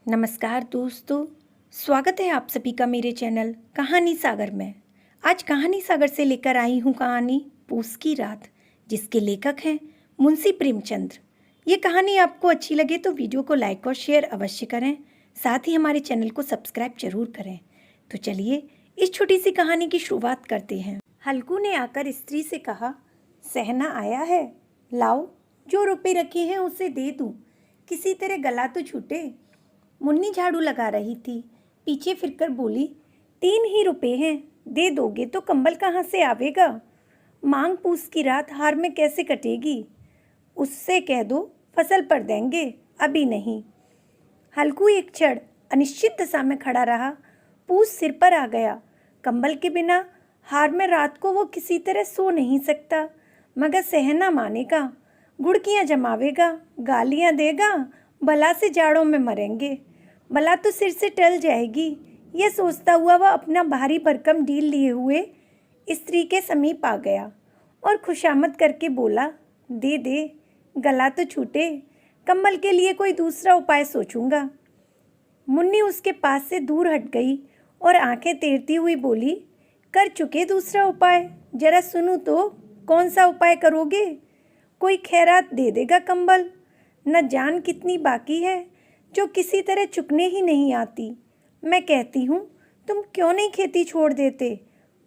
नमस्कार दोस्तों, स्वागत है आप सभी का मेरे चैनल कहानी सागर में। आज कहानी सागर से लेकर आई हूँ कहानी पूस की रात, जिसके लेखक हैं मुंशी प्रेमचंद्र। ये कहानी आपको अच्छी लगे तो वीडियो को लाइक और शेयर अवश्य करें, साथ ही हमारे चैनल को सब्सक्राइब जरूर करें। तो चलिए इस छोटी सी कहानी की शुरुआत करते हैं। हल्कू ने आकर स्त्री से कहा, सहना आया है, लाओ जो रुपए रखे हैं उसे दे दूँ, किसी तरह गला तो छूटे। मुन्नी झाड़ू लगा रही थी, पीछे फिरकर बोली, 3 ही रुपए हैं, दे दोगे तो कंबल कहाँ से आवेगा? मांग पूस की रात हार में कैसे कटेगी? उससे कह दो फसल पर देंगे, अभी नहीं। हल्कू एक क्षण अनिश्चित दशा में खड़ा रहा। पूस सिर पर आ गया। कंबल के बिना हार में रात को वो किसी तरह सो नहीं सकता, मगर सहना मानेगा, गुड़कियाँ जमावेगा, गालियाँ देगा, भला से जाड़ों में मरेंगे, भला तो सिर से टल जाएगी। यह सोचता हुआ वह अपना भारी भरकम ढील लिए हुए स्त्री के समीप आ गया और खुशामद करके बोला, दे दे, गला तो छूटे, कंबल के लिए कोई दूसरा उपाय सोचूंगा। मुन्नी उसके पास से दूर हट गई और आंखें तेरती हुई बोली, कर चुके दूसरा उपाय, जरा सुनूं तो, कौन सा उपाय करोगे? कोई खैरात दे देगा कंबल, न जान कितनी बाकी है जो किसी तरह चुकने ही नहीं आती। मैं कहती हूँ तुम क्यों नहीं खेती छोड़ देते,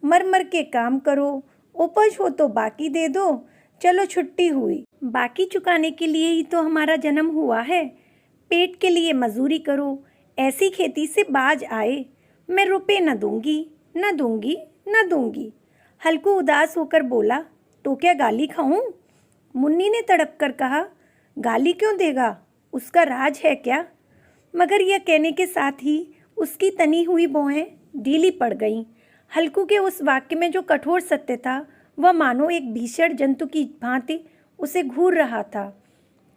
मर मर के काम करो, उपज हो तो बाकी दे दो, चलो छुट्टी हुई। बाकी चुकाने के लिए ही तो हमारा जन्म हुआ है, पेट के लिए मजूरी करो, ऐसी खेती से बाज आए। मैं रुपए न दूंगी, न दूंगी, न दूंगी। हल्कू उदास होकर बोला, तो क्या गाली खाऊं? मुन्नी ने तड़प कर कहा, गाली क्यों देगा, उसका राज है क्या? मगर यह कहने के साथ ही उसकी तनी हुई भौहें ढीली पड़ गईं। हल्कू के उस वाक्य में जो कठोर सत्य था, वह मानो एक भीषण जंतु की भांति उसे घूर रहा था।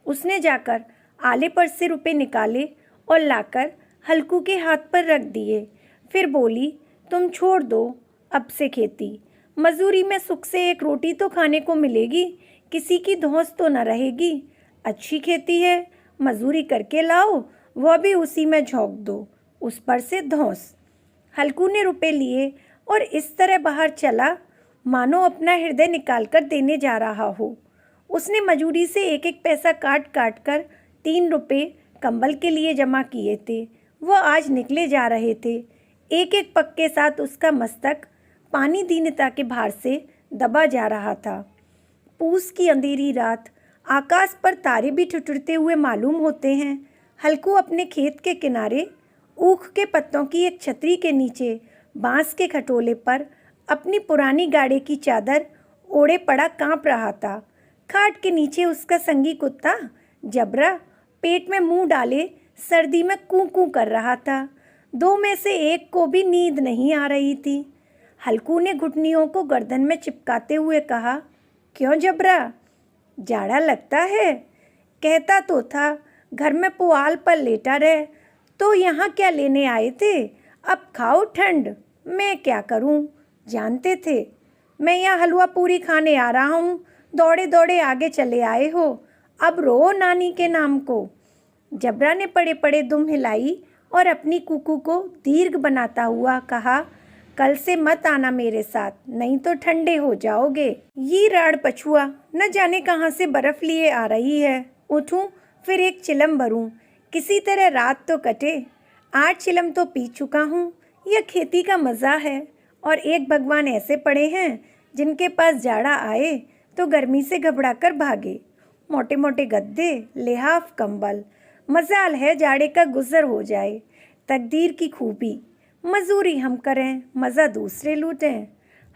उसने जाकर आले पर से रुपए निकाले और लाकर हल्कू के हाथ पर रख दिए। फिर बोली, तुम छोड़ दो अब से खेती, मजदूरी में सुख से एक रोटी तो खाने को मिलेगी, किसी की धौंस तो न रहेगी। अच्छी खेती है, मजदूरी करके लाओ, वह भी उसी में झोंक दो, उस पर से धौंस। हल्कू ने रुपए लिए और इस तरह बाहर चला मानो अपना हृदय निकाल कर देने जा रहा हो। उसने मजूरी से एक एक पैसा काट काट कर 3 रुपए कंबल के लिए जमा किए थे। वह आज निकले जा रहे थे। एक एक पग के साथ उसका मस्तक पानी दीनता के भार से दबा जा रहा था। पूस की अंधेरी रात, आकाश पर तारे भी ठिठुरते हुए मालूम होते हैं। हल्कू अपने खेत के किनारे ऊख के पत्तों की एक छतरी के नीचे बांस के खटोले पर अपनी पुरानी गाड़ी की चादर ओढ़े पड़ा कांप रहा था। खाट के नीचे उसका संगी कुत्ता जबरा पेट में मुंह डाले सर्दी में कूं कूं कर रहा था। 2 में से एक को भी नींद नहीं आ रही थी। हल्कू ने घुटनियों को गर्दन में चिपकाते हुए कहा, क्यों जबरा, जाड़ा लगता है? कहता तो था घर में पुआल पर लेटा रहे, तो यहाँ क्या लेने आए थे? अब खाओ ठंड, मैं क्या करूँ, जानते थे मैं यहाँ हलवा पूरी खाने आ रहा हूँ, दौड़े दौड़े आगे चले आए हो, अब रो नानी के नाम को। जबरा ने पड़े पड़े दुम हिलाई और अपनी कुकू को दीर्घ बनाता हुआ कहा, कल से मत आना मेरे साथ, नहीं तो ठंडे हो जाओगे। ये राड़ पछुआ न जाने कहाँ से बर्फ लिए आ रही है। उठूं फिर एक चिलम भरूं, किसी तरह रात तो कटे। 8 चिलम तो पी चुका हूँ। यह खेती का मज़ा है। और एक भगवान ऐसे पड़े हैं जिनके पास जाड़ा आए तो गर्मी से घबरा कर भागे। मोटे मोटे गद्दे, लिहाफ, कंबल, मजाल है जाड़े का गुजर हो जाए। तकदीर की खूबी, मजूरी हम करें, मज़ा दूसरे लूटें।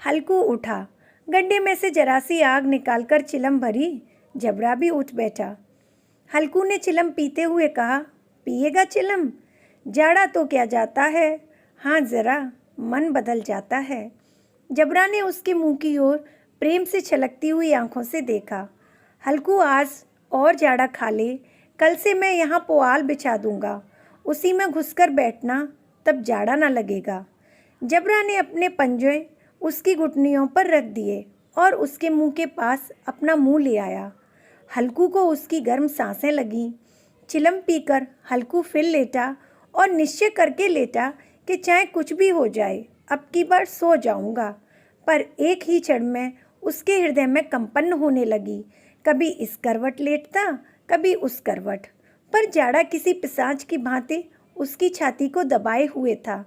हल्कू उठा, गड्ढे में से जरा सी आग निकालकर चिलम भरी। जबरा भी उठ बैठा। हल्कू ने चिलम पीते हुए कहा, पिएगा चिलम? जाड़ा तो क्या जाता है, हाँ ज़रा मन बदल जाता है। जबरा ने उसके मुंह की ओर प्रेम से छलकती हुई आंखों से देखा। हल्कू, आज और जाड़ा खा ले, कल से मैं यहाँ पुआल बिछा दूंगा, उसी में घुसकर बैठना, तब जाड़ा ना लगेगा। जबरा ने अपने पंजे उसकी घुटनियों पर रख दिए और उसके मुंह के पास अपना मुंह ले आया। हल्कू को उसकी गर्म सांसें लगीं। चिलम पीकर हल्कू फिर लेटा और निश्चय करके लेटा कि चाहे कुछ भी हो जाए अब की बार सो जाऊंगा। पर एक ही क्षण में उसके हृदय में कंपन होने लगी। कभी इस करवट लेटता, कभी उस करवट, पर जाड़ा किसी पिशाच की भांति उसकी छाती को दबाए हुए था।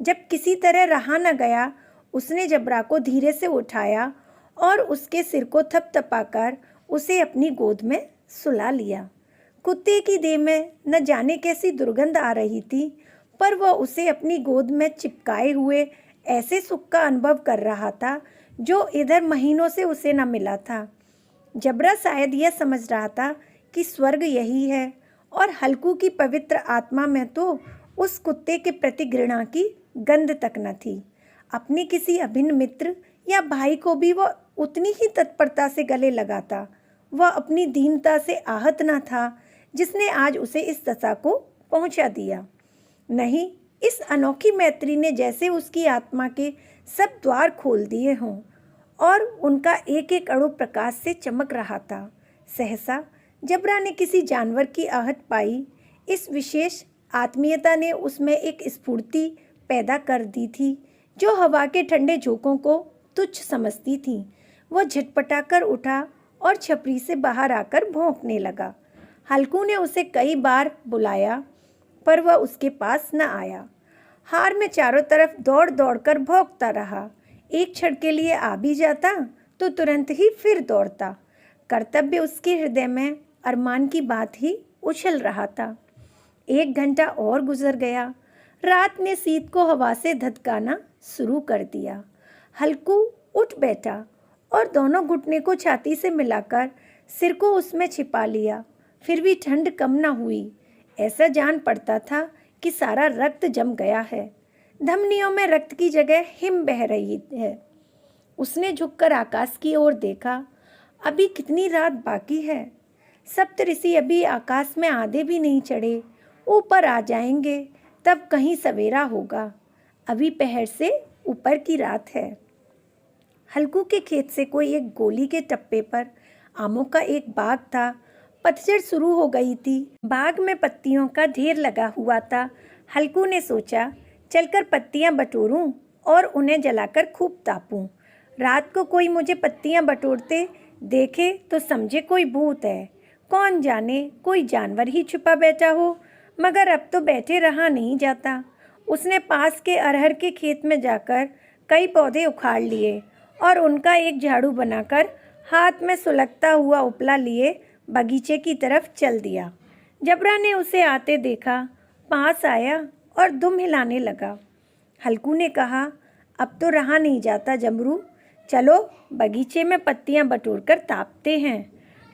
जब किसी तरह रहा न गया, उसने जबरा को धीरे से उठाया और उसके सिर को थपथपाकर उसे अपनी गोद में सुला लिया। कुत्ते की देह में न जाने कैसी दुर्गंध आ रही थी, पर वह उसे अपनी गोद में चिपकाए हुए ऐसे सुख का अनुभव कर रहा था जो इधर महीनों से उसे न मिला था। जबरा शायद यह समझ रहा था कि स्वर्ग यही है, और हल्कू की पवित्र आत्मा में तो उस कुत्ते के प्रति घृणा की गंध तक न थी। अपने किसी अभिन्न मित्र या भाई को भी वह उतनी ही तत्परता से गले लगाता। वह अपनी दीनता से आहत न था जिसने आज उसे इस दशा को पहुंचा दिया। नहीं, इस अनोखी मैत्री ने जैसे उसकी आत्मा के सब द्वार खोल दिए हों और उनका एक एक अणु प्रकाश से चमक रहा था। सहसा जबरा ने किसी जानवर की आहट पाई। इस विशेष आत्मीयता ने उसमें एक स्फूर्ति पैदा कर दी थी जो हवा के ठंडे झोंकों को तुच्छ समझती थी। वह झटपटाकर उठा और छपरी से बाहर आकर भौंकने लगा। हल्कू ने उसे कई बार बुलाया, पर वह उसके पास न आया। हार में चारों तरफ दौड़ दौड़ कर भौंकता रहा। एक क्षण के लिए आ भी जाता तो तुरंत ही फिर दौड़ता। कर्तव्य उसके हृदय में अरमान की बात ही उछल रहा था। 1 घंटा और गुजर गया। रात ने शीत को हवा से धधकाना शुरू कर दिया। हल्कू उठ बैठा और दोनों घुटने को छाती से मिलाकर सिर को उसमें छिपा लिया। फिर भी ठंड कम न हुई। ऐसा जान पड़ता था कि सारा रक्त जम गया है। धमनियों में रक्त की जगह हिम बह रही है। उसने झुककर आकाश की ओर देखा। अभी कितनी रात बाकी है। सप्तऋषि अभी आकाश में आधे भी नहीं चढ़े। ऊपर आ जाएंगे तब कहीं सवेरा होगा। अभी पहर से ऊपर की रात है। हल्कू के खेत से कोई एक गोली के टप्पे पर आमों का एक बाग था। पतझड़ शुरू हो गई थी। बाग में पत्तियों का ढेर लगा हुआ था। हल्कू ने सोचा, चलकर पत्तियां बटोरूं और उन्हें जलाकर खूब तापूं। रात को कोई मुझे पत्तियां बटोरते देखे तो समझे कोई भूत है। कौन जाने कोई जानवर ही छुपा बैठा हो, मगर अब तो बैठे रहा नहीं जाता। उसने पास के अरहर के खेत में जाकर कई पौधे उखाड़ लिए और उनका एक झाड़ू बनाकर हाथ में सुलगता हुआ उपला लिए बगीचे की तरफ चल दिया। जबरा ने उसे आते देखा, पास आया और दुम हिलाने लगा। हल्कू ने कहा, अब तो रहा नहीं जाता जमरू, चलो बगीचे में पत्तियां बटोरकर तापते हैं।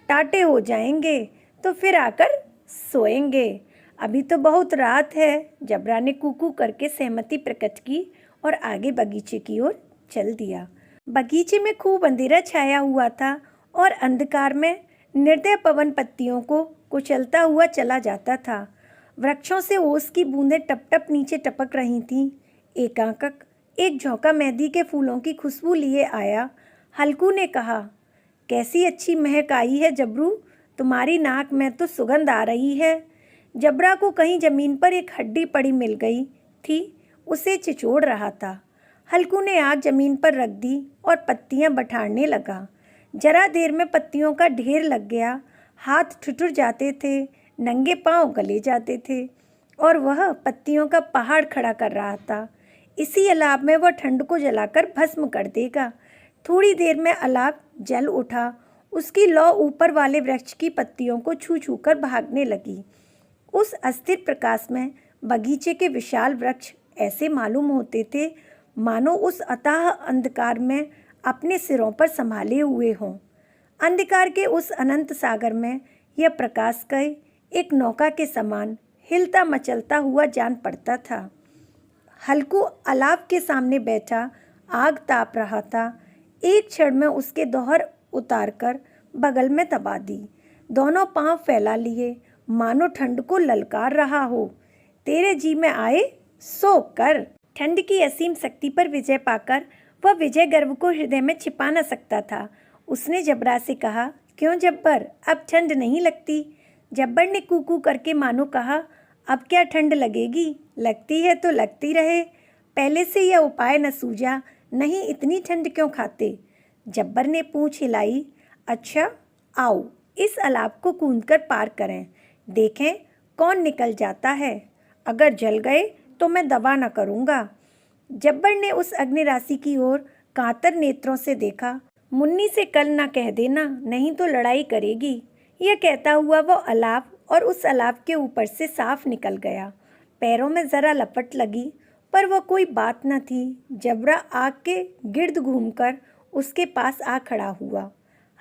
टाटे हो जाएंगे तो फिर आकर सोएंगे। अभी तो बहुत रात है। जबरा ने कूकू करके सहमति प्रकट की और आगे बगीचे की ओर चल दिया। बगीचे में खूब अंधेरा छाया हुआ था और अंधकार में निर्दय पवन पत्तियों को कुचलता हुआ चला जाता था। वृक्षों से ओस की बूंदें टप टप नीचे टपक रही थीं। एकांकक एक झोंका मेहंदी के फूलों की खुशबू लिए आया। हल्कू ने कहा, कैसी अच्छी महक आई है जबरू, तुम्हारी नाक में तो सुगंध आ रही है। जबरा को कहीं जमीन पर एक हड्डी पड़ी मिल गई थी, उसे चिचोड़ रहा था। हल्कू ने आग जमीन पर रख दी और पत्तियां बठारने लगा। जरा देर में पत्तियों का ढेर लग गया। हाथ ठिठुर जाते थे, नंगे पांव गले जाते थे और वह पत्तियों का पहाड़ खड़ा कर रहा था। इसी अलाव में वह ठंड को जलाकर भस्म कर देगा। थोड़ी देर में अलाव जल उठा। उसकी लौ ऊपर वाले वृक्ष की पत्तियों को छू छू कर भागने लगी। उस अस्थिर प्रकाश में बगीचे के विशाल वृक्ष ऐसे मालूम होते थे मानो उस अथाह अंधकार में अपने सिरों पर संभाले हुए हों। अंधकार के उस अनंत सागर में यह प्रकाश कय एक नौका के समान हिलता मचलता हुआ जान पड़ता था। हल्कू अलाव के सामने बैठा आग ताप रहा था। एक क्षण में उसके दोहर उतारकर बगल में दबा दी। दोनों पांव फैला लिए मानो ठंड को ललकार रहा हो। तेरे जी में आए सो कर। ठंड की असीम शक्ति पर विजय पाकर वह विजय गर्व को हृदय में छिपा न सकता था। उसने जबरा से कहा, क्यों जब्बर, अब ठंड नहीं लगती? जब्बर ने कूकू करके मानो कहा, अब क्या ठंड लगेगी, लगती है तो लगती रहे। पहले से यह उपाय न सूझा, नहीं इतनी ठंड क्यों खाते। जब्बर ने पूंछ हिलाई। अच्छा आओ इस अलाव को कूदकर पार करें, देखें कौन निकल जाता है। अगर जल गए तो मैं दवा न करूँगा। जब्बर ने उस अग्निराशि की ओर कातर नेत्रों से देखा। मुन्नी से कल ना कह देना, नहीं तो लड़ाई करेगी। यह कहता हुआ वो अलाव और उस अलाव के ऊपर से साफ निकल गया। पैरों में जरा लपट लगी, पर वह कोई बात न थी। जबरा आग के गिर्द घूमकर उसके पास आ खड़ा हुआ।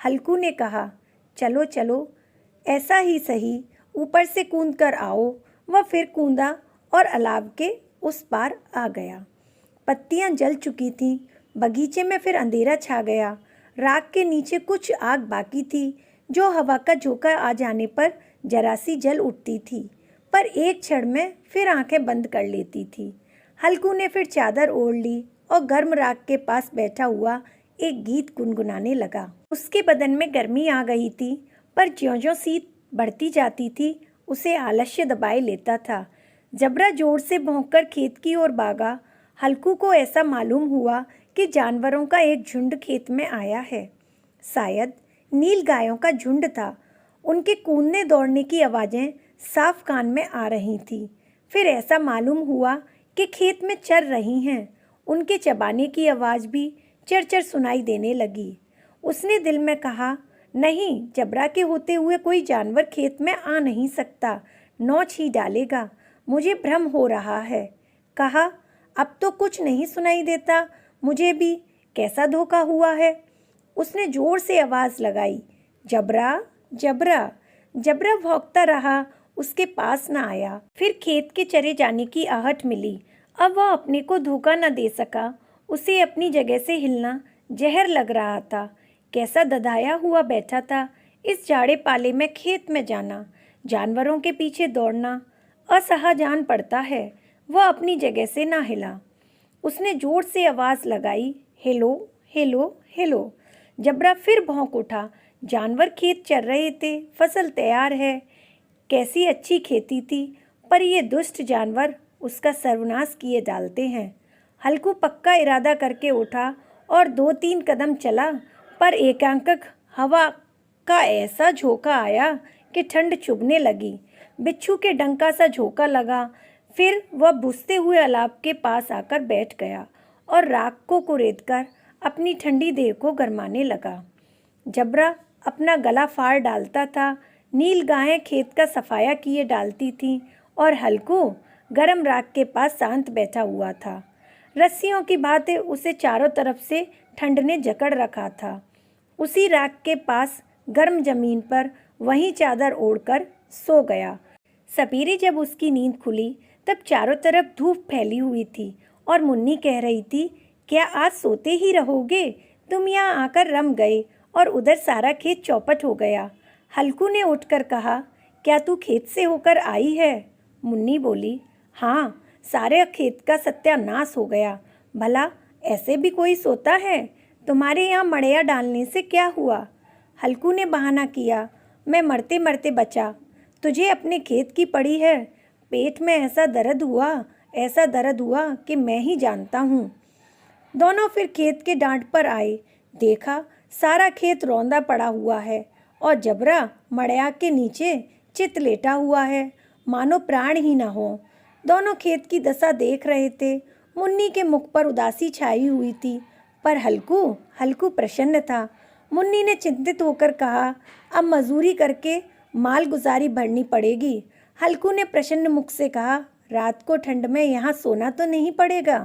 हल्कू ने कहा, चलो चलो, ऐसा ही सही, ऊपर से कूद कर आओ। वह फिर कूदा और अलाव के उस पार आ गया। पत्तियां जल चुकी थीं। बगीचे में फिर अंधेरा छा गया। राख के नीचे कुछ आग बाकी थी, जो हवा का झोंका आ जाने पर जरा सी जल उठती थी, पर एक क्षण में फिर आंखें बंद कर लेती थी। हल्कू ने फिर चादर ओढ़ ली और गर्म राख के पास बैठा हुआ एक गीत गुनगुनाने लगा। उसके बदन में गर्मी आ गई थी, पर ज्यों-ज्यों शीत बढ़ती जाती थी उसे आलस्य दबाए लेता था। जबरा जोर से भौंककर खेत की ओर भागा। हल्कू को ऐसा मालूम हुआ कि जानवरों का एक झुंड खेत में आया है। शायद नील गायों का झुंड था। उनके कूदने दौड़ने की आवाज़ें साफ कान में आ रही थीं। फिर ऐसा मालूम हुआ कि खेत में चर रही हैं। उनके चबाने की आवाज़ भी चरचर सुनाई देने लगी। उसने दिल में कहा, नहीं, जबरा के होते हुए कोई जानवर खेत में आ नहीं सकता, नौच ही डालेगा। मुझे भ्रम हो रहा है। कहा, अब तो कुछ नहीं सुनाई देता मुझे भी, कैसा धोखा हुआ है। उसने जोर से आवाज़ लगाई, जबरा जबरा। जबरा भौंकता रहा, उसके पास न आया। फिर खेत के चरे जाने की आहट मिली। अब वह अपने को धोखा न दे सका। उसे अपनी जगह से हिलना जहर लग रहा था। कैसा दधाया हुआ बैठा था। इस जाड़े पाले में खेत में जाना, जानवरों के पीछे दौड़ना असहा जान पड़ता है। वह अपनी जगह से ना हिला। उसने जोर से आवाज़ लगाई, हेलो हेलो हेलो। जबरा फिर भौंक उठा। जानवर खेत चर रहे थे, फसल तैयार है। कैसी अच्छी खेती थी, पर ये दुष्ट जानवर उसका सर्वनाश किए डालते हैं। हल्कू पक्का इरादा करके उठा और 2-3 कदम चला, पर एकाएक हवा का ऐसा झोंका आया कि ठंड चुभने लगी। बिच्छू के डंका सा झोंका लगा। फिर वह बुझते हुए अलाव के पास आकर बैठ गया और राख को कुरेदकर अपनी ठंडी देह को गरमाने लगा। जबरा अपना गला फाड़ डालता था। नील गायें खेत का सफाया किए डालती थीं और हल्कू गरम राख के पास शांत बैठा हुआ था। रस्सियों की भांति उसे चारों तरफ से ठंड ने जकड़ रखा था। उसी राख के पास गर्म जमीन पर वहीं चादर ओढ़कर सो गया। सवेरे जब उसकी नींद खुली तब चारों तरफ धूप फैली हुई थी और मुन्नी कह रही थी, क्या आज सोते ही रहोगे? तुम यहाँ आकर रम गए और उधर सारा खेत चौपट हो गया। हल्कू ने उठकर कहा, क्या तू खेत से होकर आई है? मुन्नी बोली, हाँ, सारे खेत का सत्यानाश हो गया। भला ऐसे भी कोई सोता है? तुम्हारे यहाँ मड़ैया डालने से क्या हुआ? हल्कू ने बहाना किया, मैं मरते मरते बचा। तुझे अपने खेत की पड़ी है। पेट में ऐसा दर्द हुआ कि मैं ही जानता हूँ। दोनों फिर खेत के डांट पर आए। देखा सारा खेत रौंदा पड़ा हुआ है और जबरा मड़ैया के नीचे चित लेटा हुआ है, मानो प्राण ही न हो। दोनों खेत की दशा देख रहे थे। मुन्नी के मुख पर उदासी छाई हुई थी, पर हल्कू प्रसन्न था। मुन्नी ने चिंतित होकर कहा, अब मजूरी करके माल गुजारी भरनी पड़ेगी। हल्कू ने प्रसन्न मुख से कहा, रात को ठंड में यहाँ सोना तो नहीं पड़ेगा।